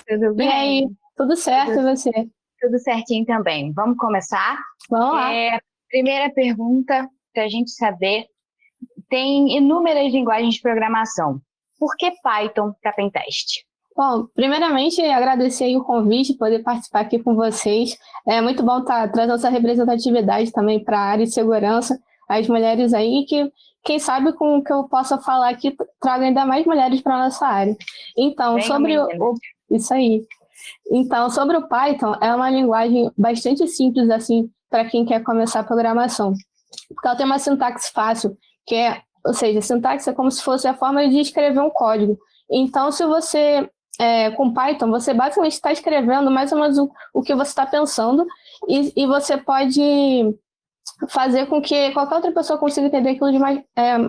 Tudo E aí, bem? tudo certo, e Tudo, você? tudo certinho também. Vamos começar? Vamos lá. Primeira pergunta, para a gente saber, tem inúmeras linguagens de programação. Por que Python para Pentest? Bom, primeiramente, agradecer aí o convite, poder participar aqui com vocês. É muito bom estar trazendo essa representatividade também para a área de segurança, as mulheres aí, que quem sabe com o que eu possa falar aqui traga ainda mais mulheres para a nossa área. Então, Venham, sobre meninas. isso aí. Então, sobre o Python, é uma linguagem bastante simples, assim, para quem quer começar a programação. Porque ela tem uma sintaxe fácil, ou seja, a sintaxe é como se fosse a forma de escrever um código. Então, se você, com Python, você basicamente está escrevendo mais ou menos o que você está pensando e você pode fazer com que qualquer outra pessoa consiga entender aquilo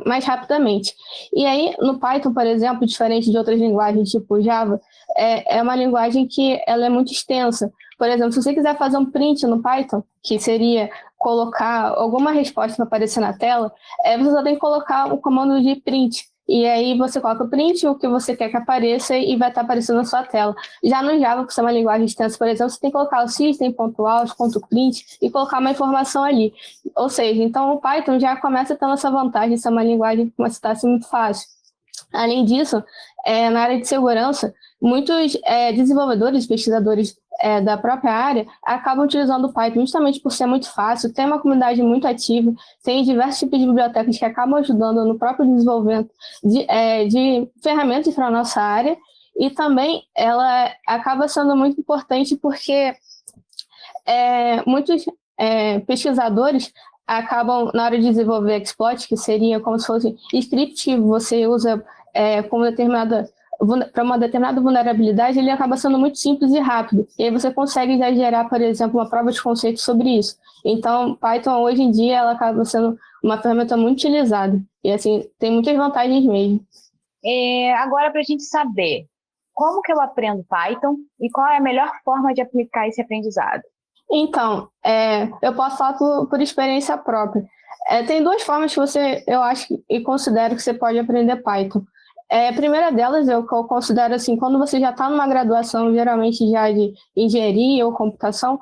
mais rapidamente. E aí, no Python, por exemplo, diferente de outras linguagens tipo Java, é uma linguagem que ela é muito extensa. Por exemplo, se você quiser fazer um print no Python, que seria colocar alguma resposta para aparecer na tela, você só tem que colocar o comando de print. E aí você coloca o print, o que você quer que apareça e vai estar aparecendo na sua tela. Já no Java, por ser uma linguagem extensa, por exemplo, você tem que colocar o system.out.print e colocar uma informação ali. Ou seja, então o Python já começa tendo essa vantagem de ser uma linguagem com uma sintaxe muito fácil. Além disso, na área de segurança, muitos desenvolvedores, pesquisadores da própria área acabam utilizando o Python justamente por ser muito fácil, tem uma comunidade muito ativa, tem diversos tipos de bibliotecas que acabam ajudando no próprio desenvolvimento de ferramentas para a nossa área, e também ela acaba sendo muito importante porque muitos pesquisadores acabam, na hora de desenvolver exploit, que seria como se fosse script que você usa para uma determinada vulnerabilidade, ele acaba sendo muito simples e rápido. E aí você consegue já gerar, por exemplo, uma prova de conceito sobre isso. Então, Python, hoje em dia, ela acaba sendo uma ferramenta muito utilizada. E, assim, tem muitas vantagens mesmo. Agora, para a gente saber como que eu aprendo Python e qual é a melhor forma de aplicar esse aprendizado. Então, eu posso falar por experiência própria. Tem duas formas que eu acho e considero que você pode aprender Python. A primeira delas é o que eu considero assim, quando você já está numa graduação, geralmente já de engenharia ou computação,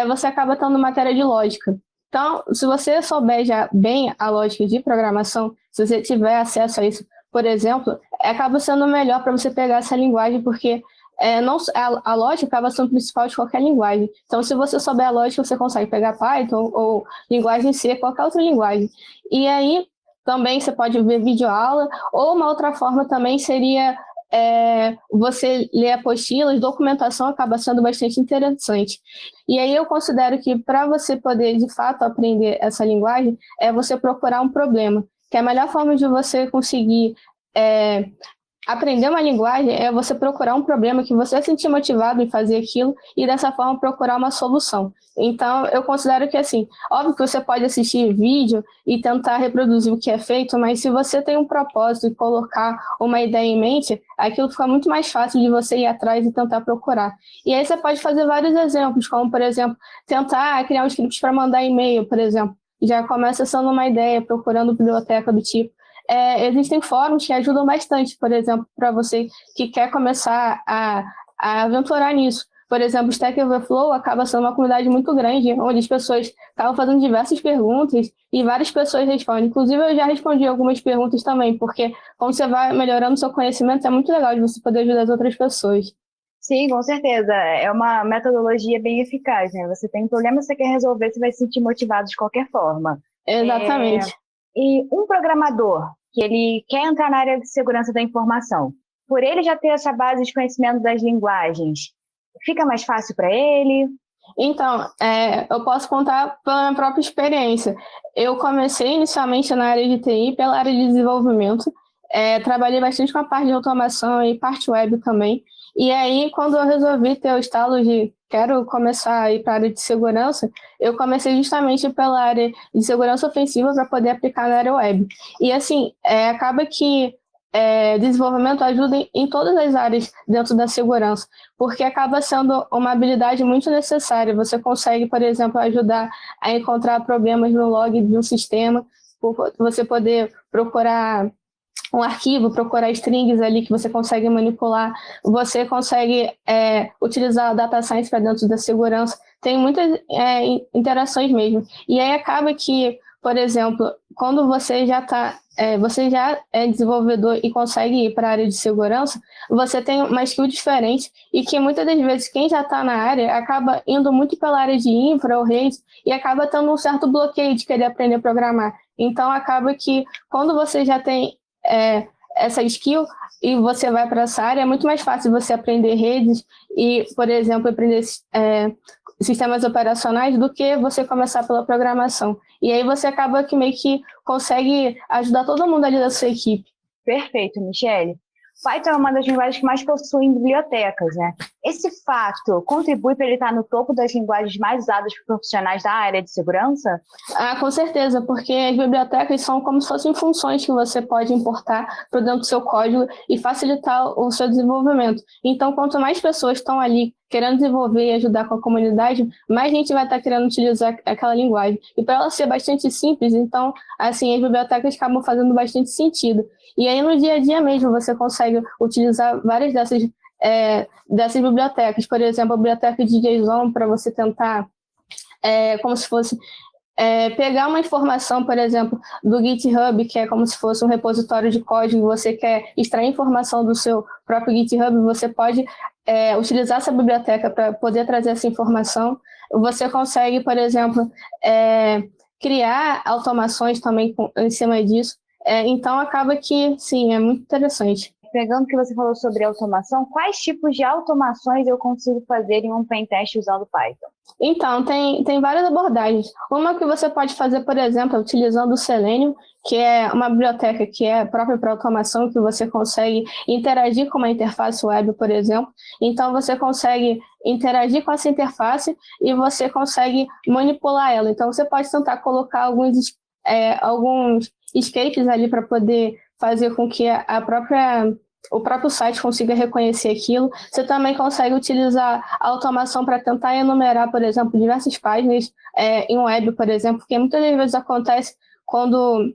você acaba tendo matéria de lógica. Então, se você souber já bem a lógica de programação, se você tiver acesso a isso, por exemplo, acaba sendo melhor para você pegar essa linguagem, porque não, a lógica acaba sendo o principal de qualquer linguagem. Então, se você souber a lógica, você consegue pegar Python ou linguagem C, qualquer outra linguagem. E aí, também você pode ver videoaula, ou uma outra forma também seria você ler apostilas, documentação acaba sendo bastante interessante. E aí eu considero que para você poder, de fato, aprender essa linguagem, é você procurar um problema, que a melhor forma de você conseguir aprender uma linguagem é você procurar um problema que você se sentir motivado em fazer aquilo e dessa forma procurar uma solução. Então, eu considero que, assim, óbvio que você pode assistir vídeo e tentar reproduzir o que é feito, mas se você tem um propósito e colocar uma ideia em mente, aquilo fica muito mais fácil de você ir atrás e tentar procurar. E aí você pode fazer vários exemplos, como, por exemplo, tentar criar um script para mandar e-mail, por exemplo. Já começa sendo uma ideia, procurando biblioteca do tipo. Existem fóruns que ajudam bastante, por exemplo, para você que quer começar a aventurar nisso. Por exemplo, o Stack Overflow acaba sendo uma comunidade muito grande, onde as pessoas acabam fazendo diversas perguntas e várias pessoas respondem. Inclusive, eu já respondi algumas perguntas também, porque como você vai melhorando seu conhecimento, é muito legal de você poder ajudar as outras pessoas. Sim, com certeza. É uma metodologia bem eficaz, né? Você tem um problema que você quer resolver, você vai se sentir motivado de qualquer forma. Exatamente. E um programador que ele quer entrar na área de segurança da informação, por ele já ter essa base de conhecimento das linguagens, fica mais fácil para ele? Então, eu posso contar pela minha própria experiência. Eu comecei inicialmente na área de TI, pela área de desenvolvimento. Trabalhei bastante com a parte de automação e parte web também. E aí, quando eu resolvi ter o estalo de quero começar a ir para a área de segurança, eu comecei justamente pela área de segurança ofensiva para poder aplicar na área web. E assim, acaba que desenvolvimento ajuda em todas as áreas dentro da segurança, porque acaba sendo uma habilidade muito necessária. Você consegue, por exemplo, ajudar a encontrar problemas no log de um sistema, por você poder procurar um arquivo, procurar strings ali que você consegue manipular, você consegue utilizar a data science para dentro da segurança, tem muitas interações mesmo. E aí acaba que, por exemplo, quando você você já é desenvolvedor e consegue ir para a área de segurança, você tem uma skill diferente e que muitas das vezes quem já está na área acaba indo muito pela área de infra ou redes e acaba tendo um certo bloqueio de querer aprender a programar. Então acaba que quando você já tem essa skill e você vai para essa área, é muito mais fácil você aprender redes e, por exemplo, aprender sistemas operacionais do que você começar pela programação. E aí você acaba que meio que consegue ajudar todo mundo ali da sua equipe. Perfeito, Michele. Python é uma das linguagens que mais possuem bibliotecas, né? Esse fato contribui para ele estar no topo das linguagens mais usadas por profissionais da área de segurança? Com certeza, porque as bibliotecas são como se fossem funções que você pode importar para dentro do seu código e facilitar o seu desenvolvimento. Então, quanto mais pessoas estão ali querendo desenvolver e ajudar com a comunidade, mais gente vai estar querendo utilizar aquela linguagem. E para ela ser bastante simples, então, assim, as bibliotecas acabam fazendo bastante sentido. E aí, no dia a dia mesmo, você consegue utilizar várias dessas bibliotecas. Por exemplo, a biblioteca de JSON para você tentar, como se fosse, pegar uma informação, por exemplo, do GitHub, que é como se fosse um repositório de código, você quer extrair informação do seu próprio GitHub, você pode utilizar essa biblioteca para poder trazer essa informação. Você consegue, por exemplo, criar automações também em cima disso. Então, acaba que, sim, é muito interessante. Pegando o que você falou sobre automação, quais tipos de automações eu consigo fazer em um pentest usando Python? Então, tem várias abordagens. Uma que você pode fazer, por exemplo, utilizando o Selenium, que é uma biblioteca que é própria para automação, que você consegue interagir com uma interface web, por exemplo. Então, você consegue interagir com essa interface e você consegue manipular ela. Então, você pode tentar colocar alguns escapes ali para poder fazer com que o próprio site consiga reconhecer aquilo. Você também consegue utilizar a automação para tentar enumerar, por exemplo, diversas páginas em web, por exemplo, porque muitas das vezes acontece quando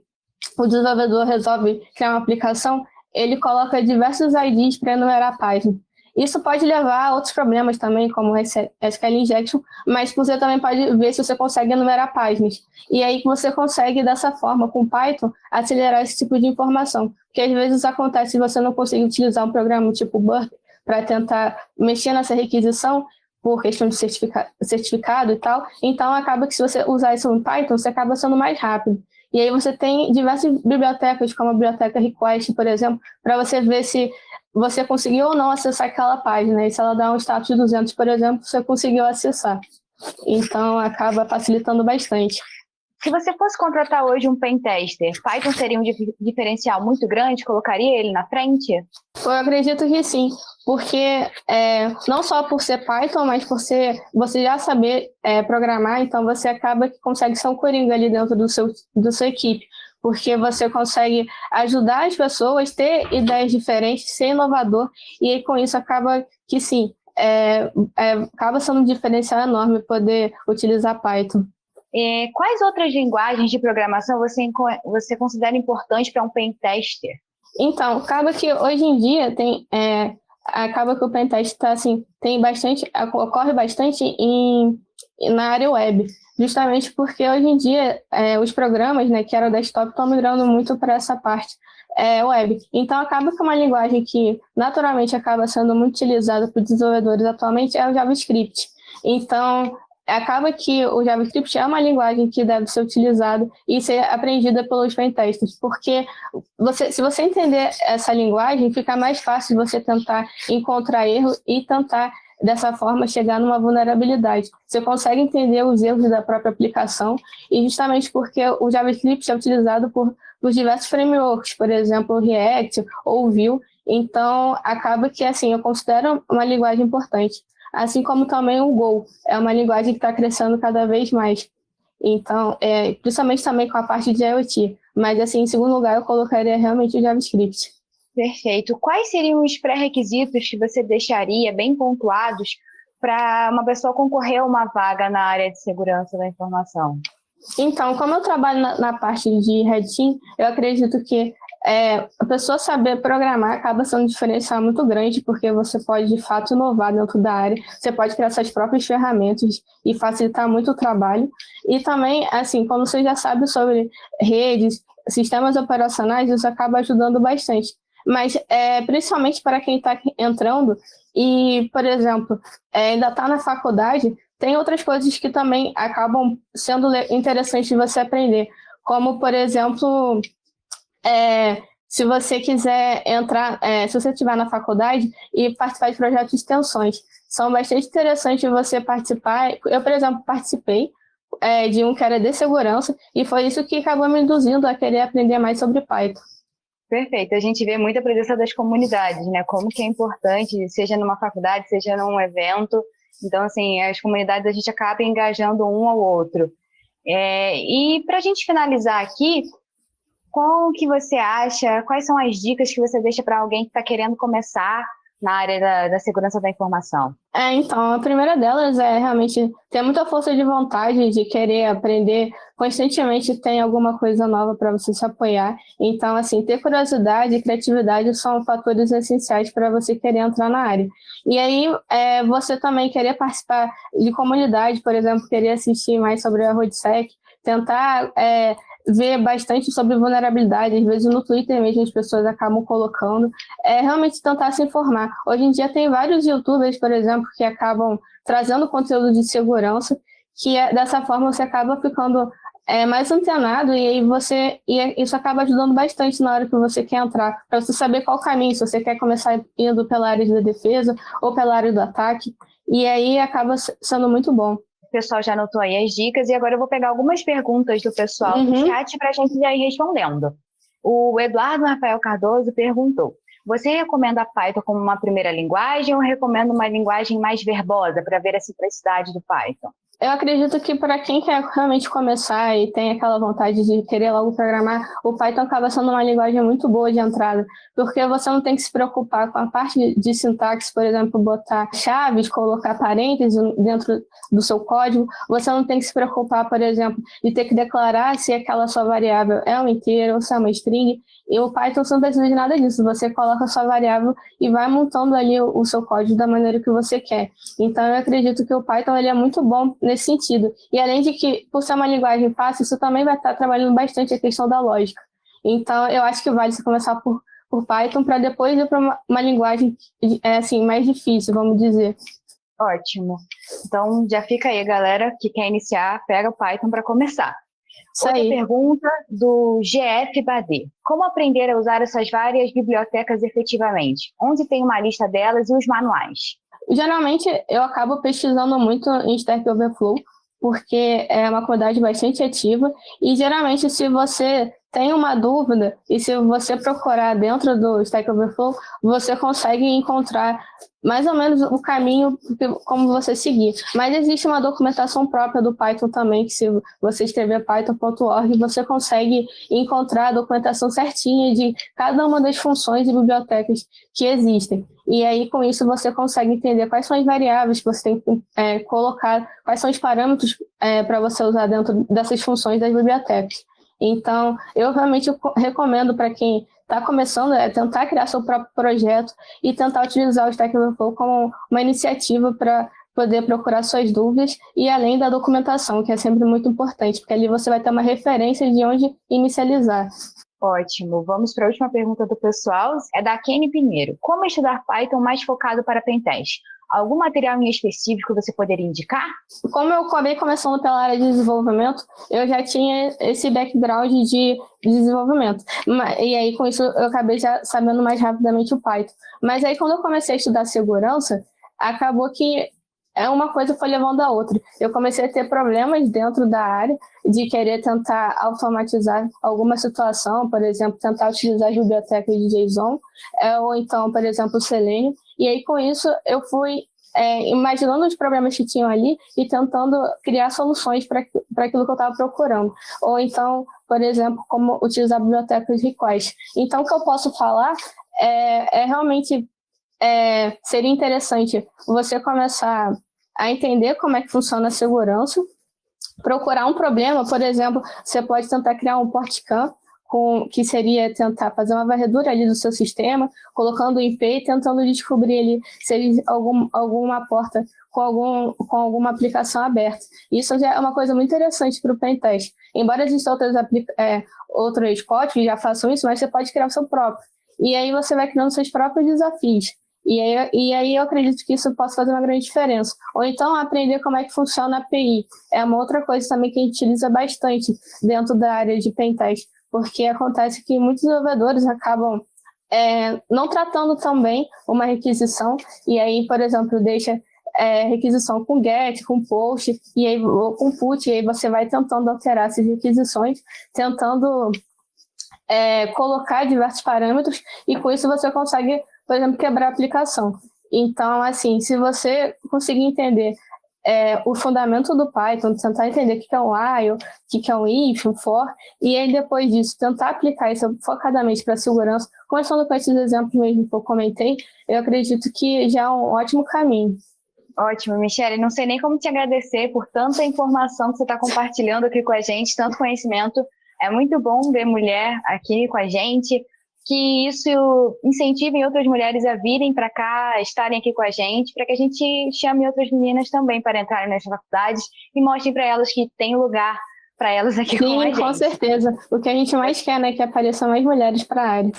o desenvolvedor resolve criar uma aplicação, ele coloca diversos IDs para enumerar a página. Isso pode levar a outros problemas também, como SQL Injection, mas você também pode ver se você consegue enumerar páginas. E aí você consegue, dessa forma, com Python, acelerar esse tipo de informação. Porque às vezes acontece se você não conseguir utilizar um programa tipo Burp para tentar mexer nessa requisição, por questão de certificado e tal, então acaba que se você usar isso no Python, você acaba sendo mais rápido. E aí você tem diversas bibliotecas, como a biblioteca Request, por exemplo, para você ver se você conseguiu ou não acessar aquela página. E se ela dá um status de 200, por exemplo, você conseguiu acessar. Então, acaba facilitando bastante. Se você fosse contratar hoje um pentester, Python seria um diferencial muito grande? Colocaria ele na frente? Eu acredito que sim, porque não só por ser Python, mas por você já saber programar, então você acaba que consegue ser um coringa ali dentro da sua equipe, porque você consegue ajudar as pessoas, ter ideias diferentes, ser inovador, e aí com isso acaba que sim, acaba sendo um diferencial enorme poder utilizar Python. Quais outras linguagens de programação você considera importantes para um pentester? Então, acaba que hoje em dia acaba que o pentest ocorre bastante na área web, justamente porque hoje em dia os programas, né, que eram desktop, estão migrando muito para essa parte web. Então, acaba que uma linguagem que naturalmente acaba sendo muito utilizada por desenvolvedores atualmente é o JavaScript. Então, acaba que o JavaScript é uma linguagem que deve ser utilizada e ser aprendida pelos pentesters, porque se você entender essa linguagem, fica mais fácil você tentar encontrar erro e tentar, dessa forma, chegar numa vulnerabilidade. Você consegue entender os erros da própria aplicação e justamente porque o JavaScript é utilizado por diversos frameworks, por exemplo, o React ou o Vue, então acaba que, assim, eu considero uma linguagem importante. Assim como também o Go, é uma linguagem que está crescendo cada vez mais. Então, principalmente também com a parte de IoT. Mas, assim, em segundo lugar, eu colocaria realmente o JavaScript. Perfeito. Quais seriam os pré-requisitos que você deixaria bem pontuados para uma pessoa concorrer a uma vaga na área de segurança da informação? Então, como eu trabalho na parte de Red Team, eu acredito que a pessoa saber programar acaba sendo um diferencial muito grande, porque você pode, de fato, inovar dentro da área, você pode criar suas próprias ferramentas e facilitar muito o trabalho. E também, assim, quando você já sabe sobre redes, sistemas operacionais, isso acaba ajudando bastante. Mas, principalmente para quem está entrando e, por exemplo, ainda está na faculdade, tem outras coisas que também acabam sendo interessantes de você aprender, como, por exemplo, se você quiser entrar, se você estiver na faculdade e participar de projetos de extensões, são bastante interessantes você participar. Eu, por exemplo, participei de um que era de segurança e foi isso que acabou me induzindo a querer aprender mais sobre Python. Perfeito. A gente vê muita presença das comunidades, né? Como que é importante, seja numa faculdade, seja num evento. Então, assim, as comunidades a gente acaba engajando um ao outro. E para a gente finalizar aqui, qual que você acha, quais são as dicas que você deixa para alguém que está querendo começar na área da segurança da informação? Então, a primeira delas é realmente ter muita força de vontade de querer aprender. Constantemente tem alguma coisa nova para você se apoiar. Então, assim, ter curiosidade e criatividade são fatores essenciais para você querer entrar na área. E aí, você também querer participar de comunidade, por exemplo, querer assistir mais sobre a RoadSec, tentar ver bastante sobre vulnerabilidade, às vezes no Twitter mesmo as pessoas acabam colocando, realmente tentar se informar. Hoje em dia tem vários youtubers, por exemplo, que acabam trazendo conteúdo de segurança, que dessa forma você acaba ficando mais antenado e aí isso acaba ajudando bastante na hora que você quer entrar, para você saber qual caminho, se você quer começar indo pela área da defesa ou pela área do ataque, e aí acaba sendo muito bom. O pessoal já anotou aí as dicas e agora eu vou pegar algumas perguntas do pessoal do chat para a gente já ir respondendo. O Eduardo Rafael Cardoso perguntou: você recomenda Python como uma primeira linguagem ou recomenda uma linguagem mais verbosa para ver a simplicidade do Python? Eu acredito que para quem quer realmente começar e tem aquela vontade de querer logo programar, o Python acaba sendo uma linguagem muito boa de entrada, porque você não tem que se preocupar com a parte de sintaxe, por exemplo, botar chaves, colocar parênteses dentro do seu código. Você não tem que se preocupar, por exemplo, de ter que declarar se aquela sua variável é um inteiro ou se é uma string. E o Python você não precisa de nada disso. Você coloca a sua variável e vai montando ali o seu código da maneira que você quer. Então, eu acredito que o Python ele é muito bom nesse sentido. E além de que, por ser uma linguagem fácil, isso também vai estar trabalhando bastante a questão da lógica. Então, eu acho que vale você começar por Python para depois ir para uma linguagem assim, mais difícil, vamos dizer. Ótimo. Então, já fica aí, galera, que quer iniciar, pega o Python para começar. Outra pergunta do GF Badê. Como aprender a usar essas várias bibliotecas efetivamente? Onde tem uma lista delas e os manuais? Geralmente, eu acabo pesquisando muito em Stack Overflow, porque é uma comunidade bastante ativa, e geralmente se você tem uma dúvida, e se você procurar dentro do Stack Overflow, você consegue encontrar mais ou menos o caminho como você seguir. Mas existe uma documentação própria do Python também, que se você escrever python.org, você consegue encontrar a documentação certinha de cada uma das funções e bibliotecas que existem. E aí, com isso, você consegue entender quais são as variáveis que você tem que colocar, quais são os parâmetros para você usar dentro dessas funções das bibliotecas. Então, eu realmente recomendo para quem está começando tentar criar seu próprio projeto e tentar utilizar o Stack Overflow como uma iniciativa para poder procurar suas dúvidas e além da documentação, que é sempre muito importante, porque ali você vai ter uma referência de onde inicializar. Ótimo. Vamos para a última pergunta do pessoal. É da Kenny Pinheiro. Como estudar Python mais focado para pentest? Algum material em específico você poderia indicar? Como eu acabei começando pela área de desenvolvimento, eu já tinha esse background de desenvolvimento. E aí, com isso, eu acabei já sabendo mais rapidamente o Python. Mas aí, quando eu comecei a estudar segurança, acabou que uma coisa foi levando a outra. Eu comecei a ter problemas dentro da área de querer tentar automatizar alguma situação, por exemplo, tentar utilizar as bibliotecas de JSON, ou então, por exemplo, o Selenium. E aí, com isso, eu fui imaginando os problemas que tinham ali e tentando criar soluções para aquilo que eu estava procurando. Ou então, por exemplo, como utilizar bibliotecas request. Então, o que eu posso falar realmente seria interessante você começar a entender como é que funciona a segurança procurar um problema, por exemplo, você pode tentar criar um portcam, que seria tentar fazer uma varredura ali do seu sistema, colocando o IP e tentando descobrir ali se ele alguma porta com alguma aplicação aberta. Isso já é uma coisa muito interessante para o pentest. Embora existam outros códigos que já façam isso, mas você pode criar o seu próprio. E aí você vai criando seus próprios desafios. E aí eu acredito que isso possa fazer uma grande diferença. Ou então aprender como é que funciona a API. É uma outra coisa também que a gente utiliza bastante dentro da área de pentest, porque acontece que muitos desenvolvedores acabam não tratando tão bem uma requisição, e aí, por exemplo, deixa requisição com GET, com POST, e aí, ou com PUT, e aí você vai tentando alterar essas requisições, tentando colocar diversos parâmetros, e com isso você consegue, por exemplo, quebrar a aplicação. Então, assim, se você conseguir entender o fundamento do Python, tentar entender o que é um while, o que é um if, um for, e aí depois disso tentar aplicar isso focadamente para a segurança, começando com esses exemplos mesmo que eu comentei, eu acredito que já é um ótimo caminho. Ótimo, Michelle. Não sei nem como te agradecer por tanta informação que você está compartilhando aqui com a gente, tanto conhecimento. É muito bom ver mulher aqui com a gente, que isso incentive outras mulheres a virem para cá, estarem aqui com a gente, para que a gente chame outras meninas também para entrarem nas faculdades e mostre para elas que tem lugar para elas aqui com a gente. Sim, com certeza. O que a gente mais quer, né, é que apareçam mais mulheres para a área.